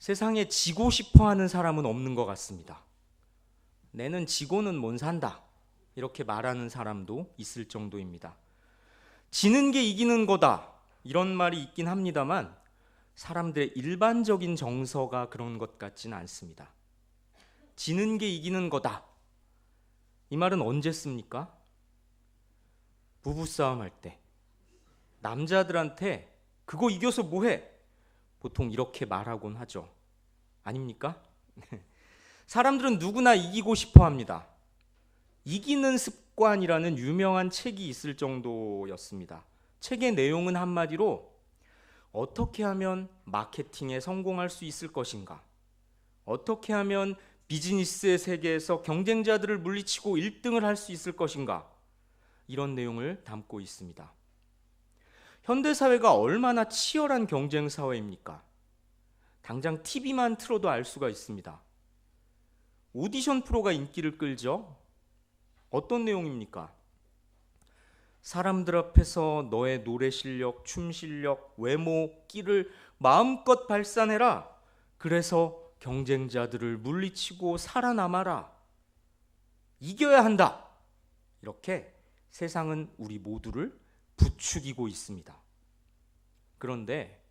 세상에 지고 싶어 하는 사람은 없는 것 같습니다. 내는 지고는 못 산다, 이렇게 말하는 사람도 있을 정도입니다. 지는 게 이기는 거다, 이런 말이 있긴 합니다만 사람들의 일반적인 정서가 그런 것 같지는 않습니다. 지는 게 이기는 거다, 이 말은 언제 씁니까? 부부싸움 할 때 남자들한테 그거 이겨서 뭐해? 보통 이렇게 말하곤 하죠. 아닙니까? 사람들은 누구나 이기고 싶어 합니다. 이기는 습관이라는 유명한 책이 있을 정도였습니다. 책의 내용은 한마디로 어떻게 하면 마케팅에 성공할 수 있을 것인가? 어떻게 하면 비즈니스의 세계에서 경쟁자들을 물리치고 1등을 할 수 있을 것인가? 이런 내용을 담고 있습니다. 현대사회가 얼마나 치열한 경쟁 사회입니까? 당장 TV만 틀어도 알 수가 있습니다. 오디션 프로가 인기를 끌죠? 어떤 내용입니까? 사람들 앞에서 너의 노래 실력, 춤 실력, 외모, 끼를 마음껏 발산해라. 그래서 경쟁자들을 물리치고 살아남아라. 이겨야 한다. 이렇게 세상은 우리 모두를 부추기고 있습니다. 그런데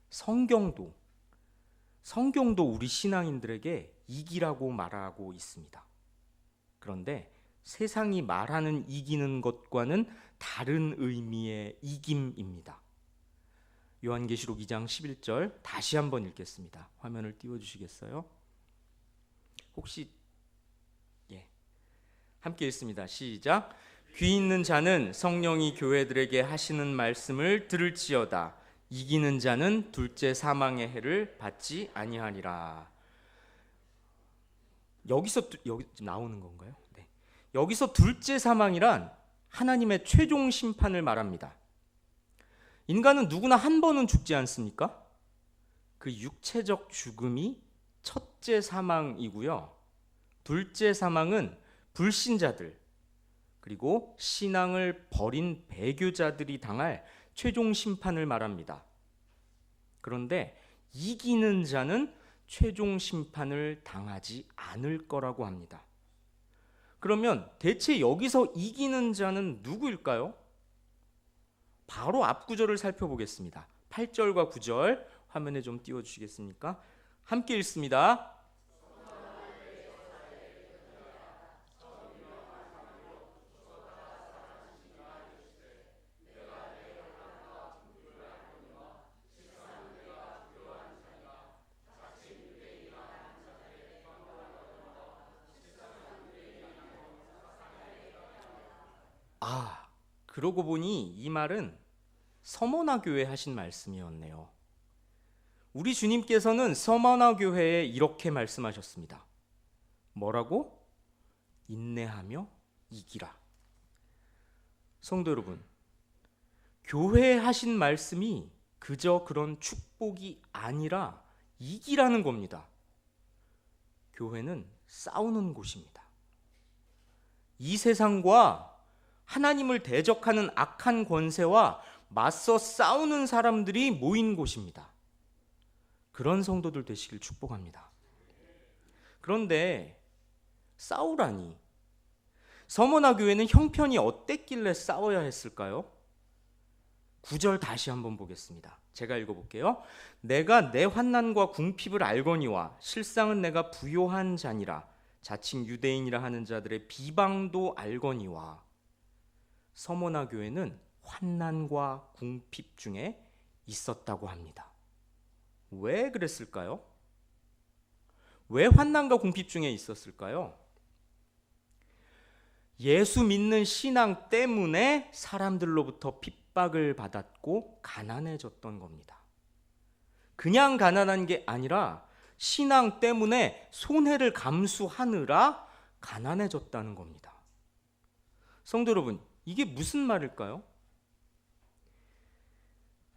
성경도 우리 신앙인들에게 이기라고 말하고 있습니다. 그런데 세상이 말하는 이기는 것과는 다른 의미의 이김입니다. 요한계시록 2장 11절 다시 한번 읽겠습니다. 화면을 띄워주시겠어요? 혹시 함께 읽습니다. 시작. 귀 있는 자는 성령이 교회들에게 하시는 말씀을 들을지어다. 이기는 자는 둘째 사망의 해를 받지 아니하리라. 여기 나오는 건가요? 네. 여기서 둘째 사망이란 하나님의 최종 심판을 말합니다. 인간은 누구나 한 번은 죽지 않습니까? 그 육체적 죽음이 첫째 사망이고요. 둘째 사망은 불신자들, 그리고 신앙을 버린 배교자들이 당할 최종 심판을 말합니다. 그런데 이기는 자는 최종 심판을 당하지 않을 거라고 합니다. 그러면 대체 여기서 이기는 자는 누구일까요? 바로 앞 구절을 살펴보겠습니다. 8절과 9절 화면에 좀 띄워주시겠습니까? 함께 읽습니다. 그러고 보니 이 말은 서머나 교회 하신 말씀이었네요. 우리 주님께서는 서머나 교회에 이렇게 말씀하셨습니다. 뭐라고? 인내하며 이기라. 성도 여러분, 교회에 하신 말씀이 그저 그런 축복이 아니라 이기라는 겁니다. 교회는 싸우는 곳입니다. 이 세상과 하나님을 대적하는 악한 권세와 맞서 싸우는 사람들이 모인 곳입니다. 그런 성도들 되시길 축복합니다. 그런데 싸우라니, 서머나 교회는 형편이 어땠길래 싸워야 했을까요? 9절 다시 한번 보겠습니다. 제가 읽어볼게요. 내가 내 환난과 궁핍을 알거니와 실상은 내가 부요한 자니라. 자칭 유대인이라 하는 자들의 비방도 알거니와. 서머나 교회는 환난과 궁핍 중에 있었다고 합니다. 왜 그랬을까요? 왜 환난과 궁핍 중에 있었을까요? 예수 믿는 신앙 때문에 사람들로부터 핍박을 받았고 가난해졌던 겁니다. 그냥 가난한 게 아니라 신앙 때문에 손해를 감수하느라 가난해졌다는 겁니다. 성도 여러분, 이게 무슨 말일까요?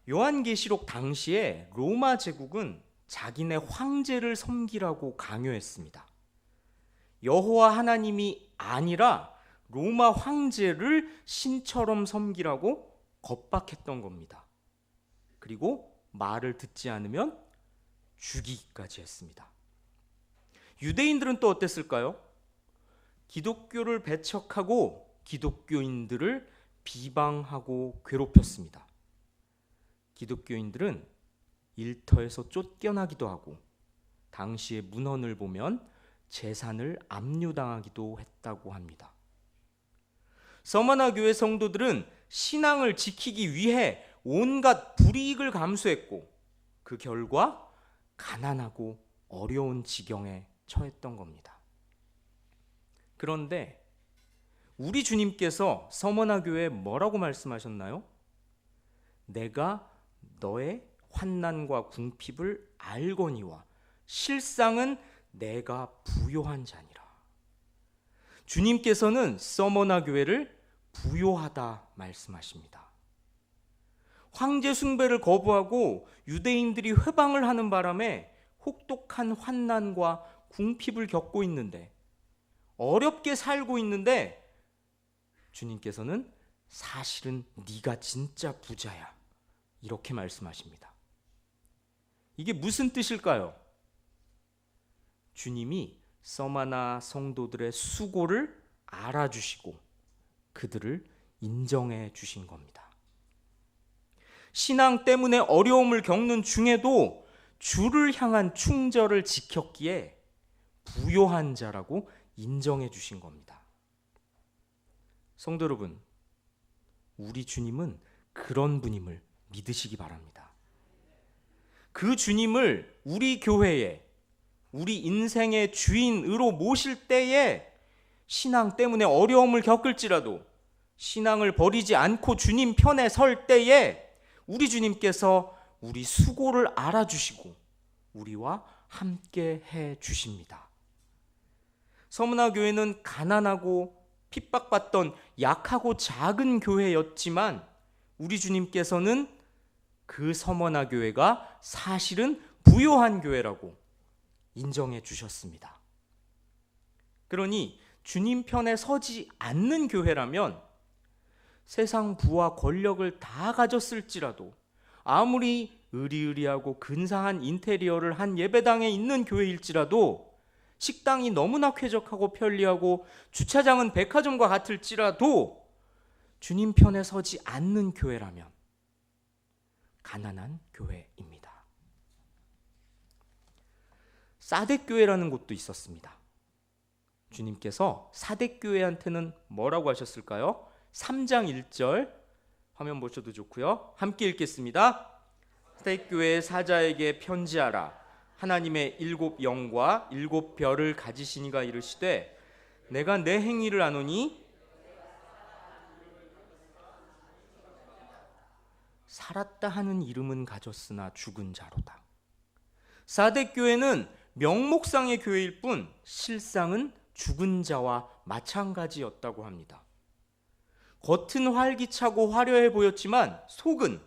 요한계시록 당시에 로마 제국은 자기네 황제를 섬기라고 강요했습니다. 여호와 하나님이 아니라 로마 황제를 신처럼 섬기라고 겁박했던 겁니다. 그리고 말을 듣지 않으면 죽이기까지 했습니다. 유대인들은 또 어땠을까요? 기독교를 배척하고 기독교인들을 비방하고 괴롭혔습니다. 기독교인들은 일터에서 쫓겨나기도 하고 당시의 문헌을 보면 재산을 압류당하기도 했다고 합니다. 서머나 교회 성도들은 신앙을 지키기 위해 온갖 불이익을 감수했고 그 결과 가난하고 어려운 지경에 처했던 겁니다. 그런데 우리 주님께서 서머나 교회에 뭐라고 말씀하셨나요? 내가 너의 환난과 궁핍을 알거니와 실상은 내가 부요한 자니라. 주님께서는 서머나 교회를 부요하다 말씀하십니다. 황제 숭배를 거부하고 유대인들이 회방을 하는 바람에 혹독한 환난과 궁핍을 겪고 있는데, 어렵게 살고 있는데 주님께서는 사실은 네가 진짜 부자야, 이렇게 말씀하십니다. 이게 무슨 뜻일까요? 주님이 서머나 성도들의 수고를 알아주시고 그들을 인정해 주신 겁니다. 신앙 때문에 어려움을 겪는 중에도 주를 향한 충절을 지켰기에 부요한 자라고 인정해 주신 겁니다. 성도 여러분, 우리 주님은 그런 분임을 믿으시기 바랍니다. 그 주님을 우리 교회에, 우리 인생의 주인으로 모실 때에 신앙 때문에 어려움을 겪을지라도 신앙을 버리지 않고 주님 편에 설 때에 우리 주님께서 우리 수고를 알아주시고 우리와 함께 해 주십니다. 서머나 교회는 가난하고 핍박받던 약하고 작은 교회였지만 우리 주님께서는 그 서머나 교회가 사실은 부요한 교회라고 인정해 주셨습니다. 그러니 주님 편에 서지 않는 교회라면 세상 부와 권력을 다 가졌을지라도, 아무리 으리으리하고 근사한 인테리어를 한 예배당에 있는 교회일지라도, 식당이 너무나 쾌적하고 편리하고 주차장은 백화점과 같을지라도 주님 편에 서지 않는 교회라면 가난한 교회입니다. 사뎃교회라는 곳도 있었습니다. 주님께서 사뎃교회한테는 뭐라고 하셨을까요? 3장 1절 화면 보셔도 좋고요. 함께 읽겠습니다. 사뎃교회 사자에게 편지하라. 하나님의 7 영과 7 별을 가지시니가 이르시되 내가 내 행위를 아노니 살았다 하는 이름은 가졌으나 죽은 자로다. 사뎃교회는 명목상의 교회일 뿐 실상은 죽은 자와 마찬가지였다고 합니다. 겉은 활기차고 화려해 보였지만 속은,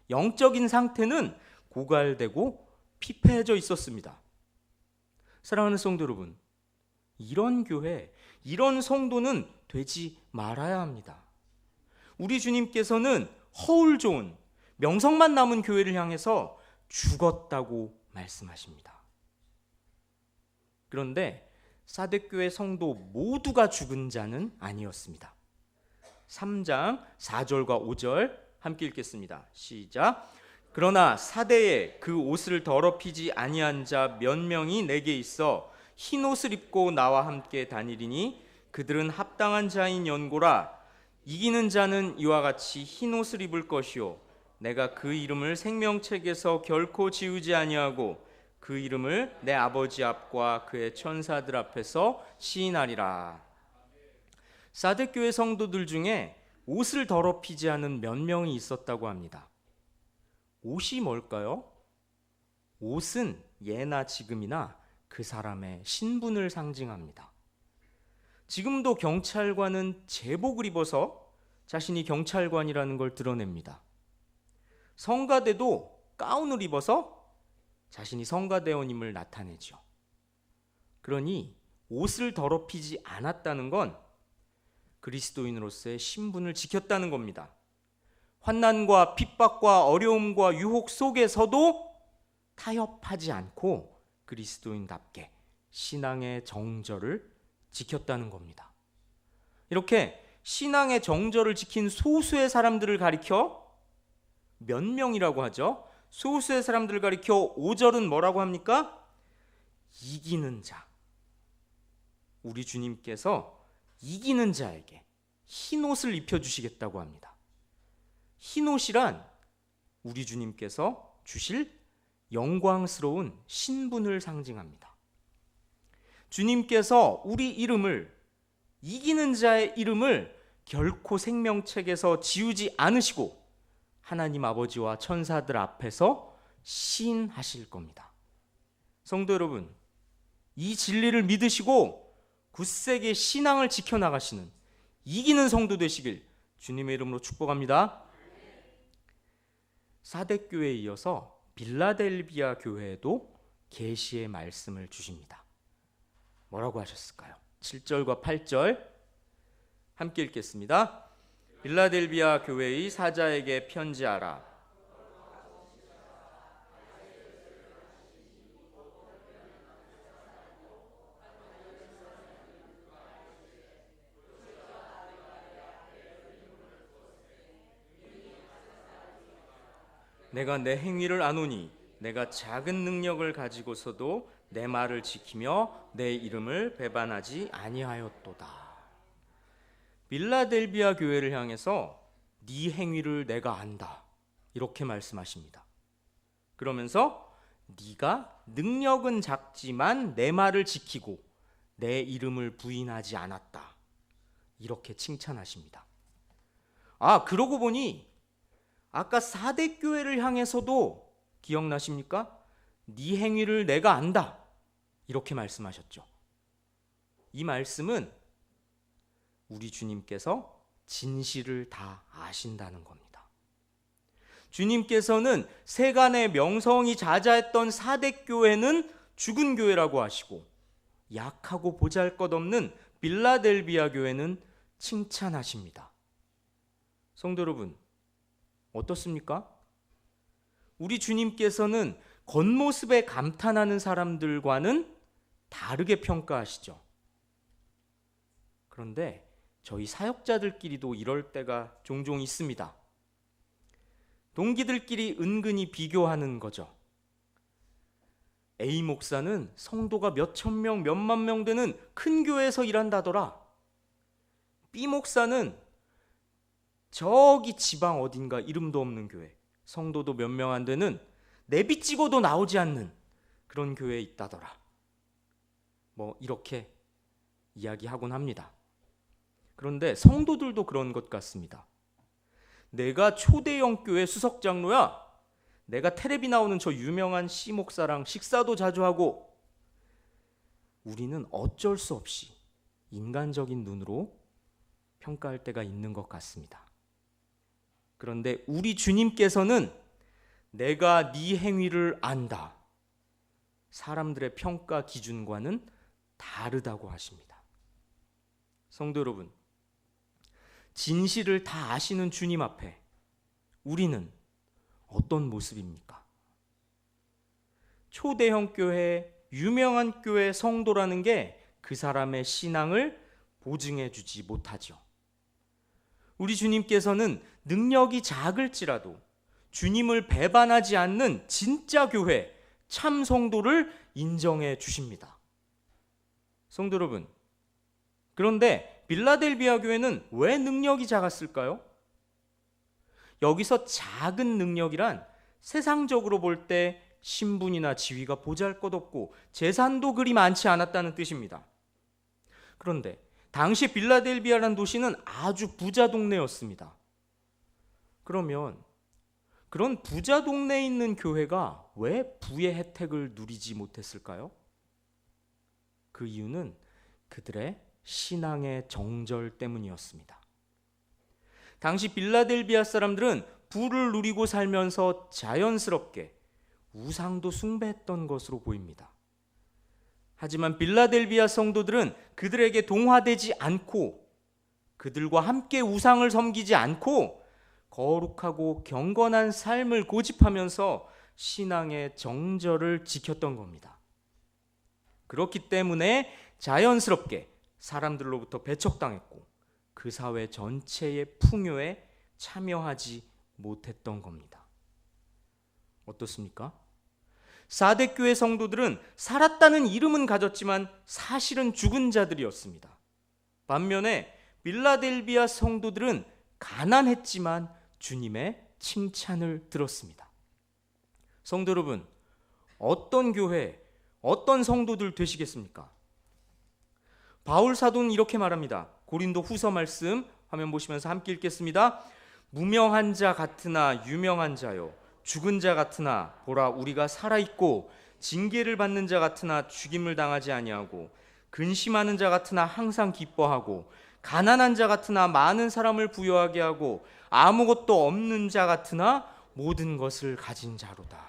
영적인 상태는 고갈되고 피폐해져 있었습니다. 사랑하는 성도 여러분, 이런 교회, 이런 성도는 되지 말아야 합니다. 우리 주님께서는 허울 좋은, 명성만 남은 교회를 향해서 죽었다고 말씀하십니다. 그런데 사뎃교회 성도 모두가 죽은 자는 아니었습니다. 3장 4절과 5절 함께 읽겠습니다. 시작. 그러나 사대에 그 옷을 더럽히지 아니한 자 몇 명이 내게 있어 흰 옷을 입고 나와 함께 다니리니 그들은 합당한 자인 연고라. 이기는 자는 이와 같이 흰 옷을 입을 것이요 내가 그 이름을 생명책에서 결코 지우지 아니하고 그 이름을 내 아버지 앞과 그의 천사들 앞에서 시인하리라. 사뎃교회 성도들 중에 옷을 더럽히지 않은 몇 명이 있었다고 합니다. 옷이 뭘까요? 옷은 예나 지금이나 그 사람의 신분을 상징합니다. 지금도 경찰관은 제복을 입어서 자신이 경찰관이라는 걸 드러냅니다. 성가대도 가운을 입어서 자신이 성가대원임을 나타내죠. 그러니 옷을 더럽히지 않았다는 건 그리스도인으로서의 신분을 지켰다는 겁니다. 환난과 핍박과 어려움과 유혹 속에서도 타협하지 않고 그리스도인답게 신앙의 정절을 지켰다는 겁니다. 이렇게 신앙의 정절을 지킨 소수의 사람들을 가리켜 몇 명이라고 하죠? 소수의 사람들을 가리켜 5절은 뭐라고 합니까? 이기는 자. 우리 주님께서 이기는 자에게 흰옷을 입혀주시겠다고 합니다. 흰옷이란 우리 주님께서 주실 영광스러운 신분을 상징합니다. 주님께서 우리 이름을, 이기는 자의 이름을 결코 생명책에서 지우지 않으시고 하나님 아버지와 천사들 앞에서 시인하실 겁니다. 성도 여러분, 이 진리를 믿으시고 굳세게 신앙을 지켜나가시는 이기는 성도 되시길 주님의 이름으로 축복합니다. 사대교회에 이어서 빌라델비아 교회에도 계시의 말씀을 주십니다. 뭐라고 하셨을까요? 7절과 8절 함께 읽겠습니다. 빌라델비아 교회의 사자에게 편지하라. 내가 내 행위를 아노니 내가 작은 능력을 가지고서도 내 말을 지키며 내 이름을 배반하지 아니하였도다. 빌라델비아 교회를 향해서 네 행위를 내가 안다, 이렇게 말씀하십니다. 그러면서 네가 능력은 작지만 내 말을 지키고 내 이름을 부인하지 않았다, 이렇게 칭찬하십니다. 그러고 보니 아까 사대교회를 향해서도 기억나십니까? 네 행위를 내가 안다, 이렇게 말씀하셨죠. 이 말씀은 우리 주님께서 진실을 다 아신다는 겁니다. 주님께서는 세간의 명성이 자자했던 사대교회는 죽은 교회라고 하시고 약하고 보잘것없는 빌라델비아 교회는 칭찬하십니다. 성도 여러분, 어떻습니까? 우리 주님께서는 겉모습에 감탄하는 사람들과는 다르게 평가하시죠. 그런데 저희 사역자들끼리도 이럴 때가 종종 있습니다. 동기들끼리 은근히 비교하는 거죠. A 목사는 성도가 몇천 명, 몇만 명 되는 큰 교회에서 일한다더라. B 목사는 저기 지방 어딘가 이름도 없는 교회, 성도도 몇 명 안 되는 내비 찍어도 나오지 않는 그런 교회에 있다더라. 이렇게 이야기하곤 합니다. 그런데 성도들도 그런 것 같습니다. 내가 초대형 교회 수석장로야. 내가 텔레비 나오는 저 유명한 C 목사랑 식사도 자주 하고. 우리는 어쩔 수 없이 인간적인 눈으로 평가할 때가 있는 것 같습니다. 그런데 우리 주님께서는 내가 네 행위를 안다, 사람들의 평가 기준과는 다르다고 하십니다. 성도 여러분, 진실을 다 아시는 주님 앞에 우리는 어떤 모습입니까? 초대형 교회, 유명한 교회 성도라는 게 그 사람의 신앙을 보증해 주지 못하죠. 우리 주님께서는 능력이 작을지라도 주님을 배반하지 않는 진짜 교회, 참 성도를 인정해 주십니다. 성도 여러분, 그런데 빌라델비아 교회는 왜 능력이 작았을까요? 여기서 작은 능력이란 세상적으로 볼 때 신분이나 지위가 보잘것없고 재산도 그리 많지 않았다는 뜻입니다. 그런데 당시 빌라델비아라는 도시는 아주 부자 동네였습니다. 그러면 그런 부자 동네에 있는 교회가 왜 부의 혜택을 누리지 못했을까요? 그 이유는 그들의 신앙의 정절 때문이었습니다. 당시 빌라델비아 사람들은 부를 누리고 살면서 자연스럽게 우상도 숭배했던 것으로 보입니다. 하지만 빌라델비아 성도들은 그들에게 동화되지 않고 그들과 함께 우상을 섬기지 않고 거룩하고 경건한 삶을 고집하면서 신앙의 정절을 지켰던 겁니다. 그렇기 때문에 자연스럽게 사람들로부터 배척당했고 그 사회 전체의 풍요에 참여하지 못했던 겁니다. 어떻습니까? 사대교회 성도들은 살았다는 이름은 가졌지만 사실은 죽은 자들이었습니다. 반면에 빌라델비아 성도들은 가난했지만 주님의 칭찬을 들었습니다. 성도 여러분, 어떤 교회, 어떤 성도들 되시겠습니까? 바울 사도는 이렇게 말합니다. 고린도 후서 말씀 화면 보시면서 함께 읽겠습니다. 무명한 자 같으나 유명한 자요, 죽은 자 같으나 보라 우리가 살아있고, 징계를 받는 자 같으나 죽임을 당하지 아니하고, 근심하는 자 같으나 항상 기뻐하고, 가난한 자 같으나 많은 사람을 부유하게 하고, 아무것도 없는 자 같으나 모든 것을 가진 자로다.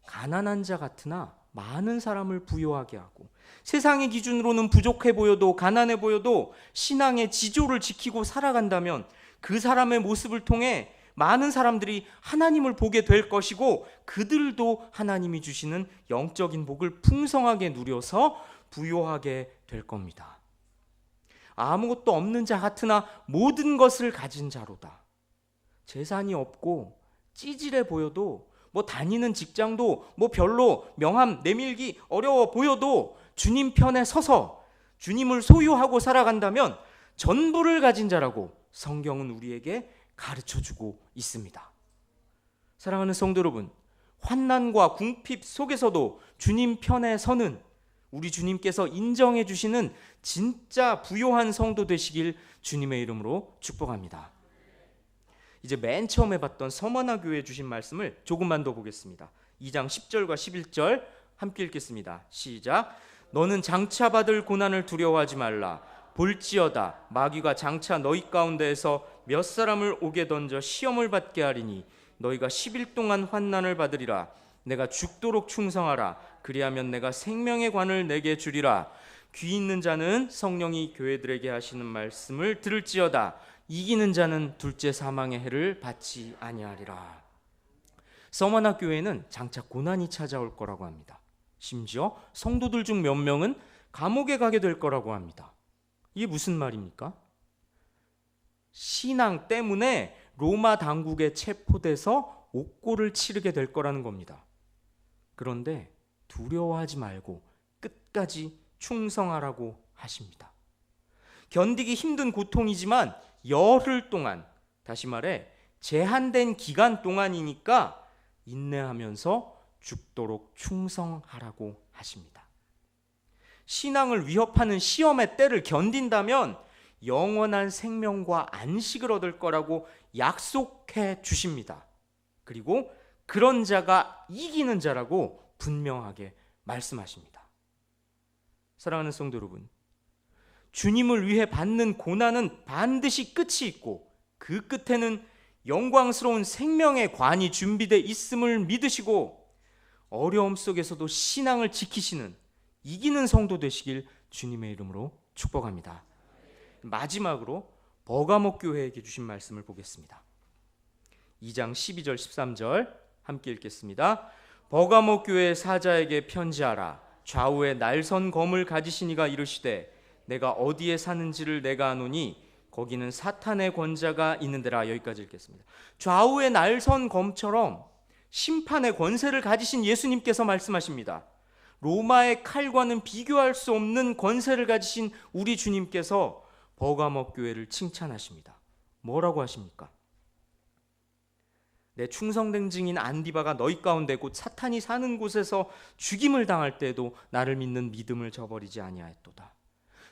가난한 자 같으나 많은 사람을 부유하게 하고, 세상의 기준으로는 부족해 보여도 가난해 보여도 신앙의 지조를 지키고 살아간다면 그 사람의 모습을 통해 많은 사람들이 하나님을 보게 될 것이고, 그들도 하나님이 주시는 영적인 복을 풍성하게 누려서 부유하게 될 겁니다. 아무것도 없는 자 같으나 모든 것을 가진 자로다. 재산이 없고 찌질해 보여도, 다니는 직장도 별로 명함 내밀기 어려워 보여도 주님 편에 서서 주님을 소유하고 살아간다면 전부를 가진 자라고 성경은 우리에게 가르쳐주고 있습니다. 사랑하는 성도 여러분, 환난과 궁핍 속에서도 주님 편에 서는 우리 주님께서 인정해 주시는 진짜 부요한 성도 되시길 주님의 이름으로 축복합니다. 이제 맨 처음에 봤던 서머나 교회에 주신 말씀을 조금만 더 보겠습니다. 2장 10절과 11절 함께 읽겠습니다. 시작. 너는 장차 받을 고난을 두려워하지 말라. 볼지어다 마귀가 장차 너희 가운데에서 몇 사람을 옥에 던져 시험을 받게 하리니 너희가 10일 동안 환난을 받으리라. 내가 죽도록 충성하라. 그리하면 내가 생명의 관을 내게 주리라. 귀 있는 자는 성령이 교회들에게 하시는 말씀을 들을지어다. 이기는 자는 둘째 사망의 해를 받지 아니하리라. 서머나 교회는 장차 고난이 찾아올 거라고 합니다. 심지어 성도들 중 몇 명은 감옥에 가게 될 거라고 합니다. 이게 무슨 말입니까? 신앙 때문에 로마 당국에 체포돼서 옥고를 치르게 될 거라는 겁니다. 그런데 두려워하지 말고 끝까지 충성하라고 하십니다. 견디기 힘든 고통이지만 열흘 동안, 다시 말해 제한된 기간 동안이니까 인내하면서 죽도록 충성하라고 하십니다. 신앙을 위협하는 시험의 때를 견딘다면 영원한 생명과 안식을 얻을 거라고 약속해 주십니다. 그리고 그런 자가 이기는 자라고 분명하게 말씀하십니다. 사랑하는 성도 여러분, 주님을 위해 받는 고난은 반드시 끝이 있고 그 끝에는 영광스러운 생명의 관이 준비되어 있음을 믿으시고 어려움 속에서도 신앙을 지키시는 이기는 성도 되시길 주님의 이름으로 축복합니다. 마지막으로 버가모 교회에게 주신 말씀을 보겠습니다. 2장 12절 13절 함께 읽겠습니다. 버가모 교회 사자에게 편지하라. 좌우에 날선 검을 가지신 이가 이르시되 내가 어디에 사는지를 내가 아노니 거기는 사탄의 권자가 있는데라. 여기까지 읽겠습니다. 좌우에 날선 검처럼 심판의 권세를 가지신 예수님께서 말씀하십니다. 로마의 칼과는 비교할 수 없는 권세를 가지신 우리 주님께서 버가모 교회를 칭찬하십니다. 뭐라고 하십니까? 내 충성된 증인 안디바가 너희 가운데 곧 사탄이 사는 곳에서 죽임을 당할 때에도 나를 믿는 믿음을 저버리지 아니하였도다.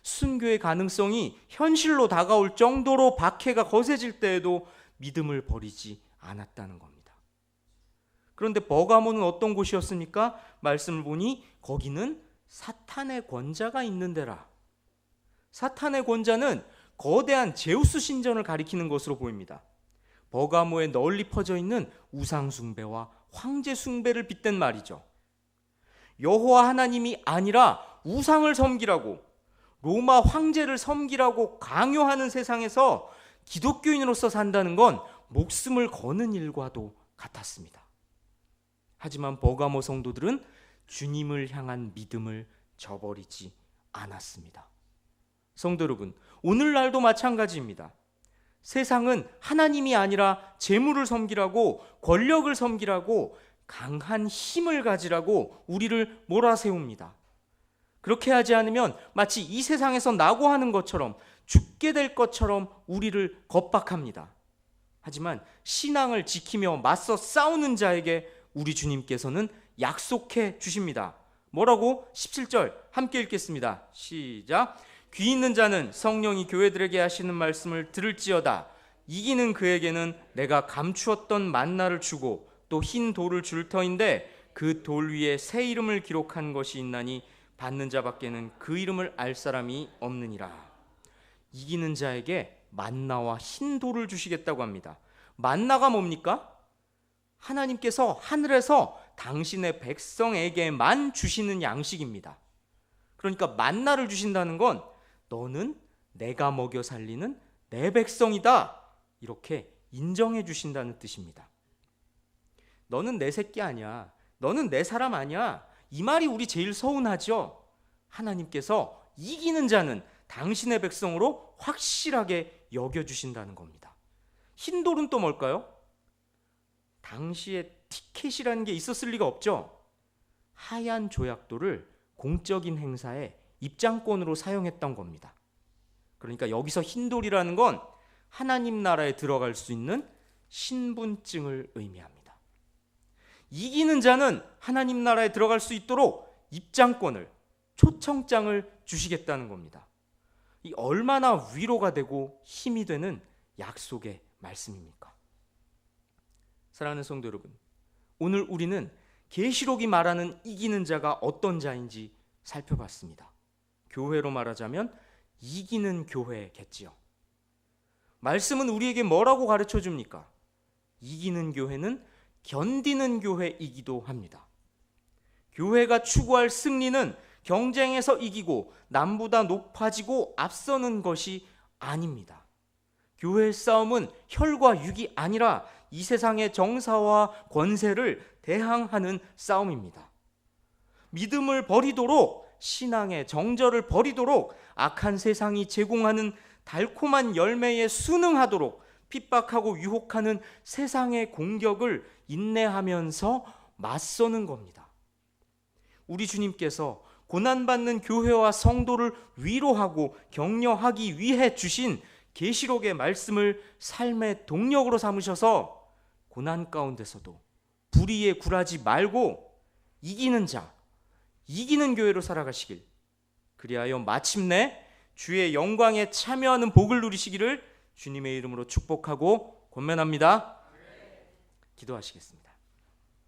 순교의 가능성이 현실로 다가올 정도로 박해가 거세질 때에도 믿음을 버리지 않았다는 겁니다. 그런데 버가모는 어떤 곳이었습니까? 말씀을 보니 거기는 사탄의 권자가 있는 데라. 사탄의 권자는 거대한 제우스 신전을 가리키는 것으로 보입니다. 버가모에 널리 퍼져 있는 우상 숭배와 황제 숭배를 빗댄 말이죠. 여호와 하나님이 아니라 우상을 섬기라고, 로마 황제를 섬기라고 강요하는 세상에서 기독교인으로서 산다는 건 목숨을 거는 일과도 같았습니다. 하지만 버가모 성도들은 주님을 향한 믿음을 저버리지 않았습니다. 성도 여러분, 오늘날도 마찬가지입니다. 세상은 하나님이 아니라 재물을 섬기라고, 권력을 섬기라고, 강한 힘을 가지라고 우리를 몰아세웁니다. 그렇게 하지 않으면 마치 이 세상에서 낙오하는 것처럼, 죽게 될 것처럼 우리를 겁박합니다. 하지만 신앙을 지키며 맞서 싸우는 자에게 우리 주님께서는 약속해 주십니다. 뭐라고? 17절 함께 읽겠습니다. 시작. 귀 있는 자는 성령이 교회들에게 하시는 말씀을 들을지어다. 이기는 그에게는 내가 감추었던 만나를 주고 또 흰 돌을 줄 터인데 그 돌 위에 새 이름을 기록한 것이 있나니 받는 자밖에는 그 이름을 알 사람이 없느니라. 이기는 자에게 만나와 흰 돌을 주시겠다고 합니다. 만나가 뭡니까? 하나님께서 하늘에서 당신의 백성에게만 주시는 양식입니다. 그러니까 만나를 주신다는 건 너는 내가 먹여 살리는 내 백성이다, 이렇게 인정해 주신다는 뜻입니다. 너는 내 새끼 아니야, 너는 내 사람 아니야, 이 말이 우리 제일 서운하죠. 하나님께서 이기는 자는 당신의 백성으로 확실하게 여겨주신다는 겁니다. 흰 돌은 또 뭘까요? 당시에 티켓이라는 게 있었을 리가 없죠. 하얀 조약돌을 공적인 행사에 입장권으로 사용했던 겁니다. 그러니까 여기서 흰 돌이라는 건 하나님 나라에 들어갈 수 있는 신분증을 의미합니다. 이기는 자는 하나님 나라에 들어갈 수 있도록 입장권을, 초청장을 주시겠다는 겁니다. 이 얼마나 위로가 되고 힘이 되는 약속의 말씀입니까? 사랑하는 성도 여러분, 오늘 우리는 계시록이 말하는 이기는 자가 어떤 자인지 살펴봤습니다. 교회로 말하자면 이기는 교회겠지요. 말씀은 우리에게 뭐라고 가르쳐 줍니까? 이기는 교회는 견디는 교회이기도 합니다. 교회가 추구할 승리는 경쟁에서 이기고 남보다 높아지고 앞서는 것이 아닙니다. 교회의 싸움은 혈과 육이 아니라 이 세상의 정사와 권세를 대항하는 싸움입니다. 믿음을 버리도록, 신앙의 정절을 버리도록, 악한 세상이 제공하는 달콤한 열매에 순응하도록 핍박하고 유혹하는 세상의 공격을 인내하면서 맞서는 겁니다. 우리 주님께서 고난받는 교회와 성도를 위로하고 격려하기 위해 주신 계시록의 말씀을 삶의 동력으로 삼으셔서 고난 가운데서도 불의에 굴하지 말고 이기는 자, 이기는 교회로 살아가시길, 그리하여 마침내 주의 영광에 참여하는 복을 누리시기를 주님의 이름으로 축복하고 권면합니다. 기도하시겠습니다.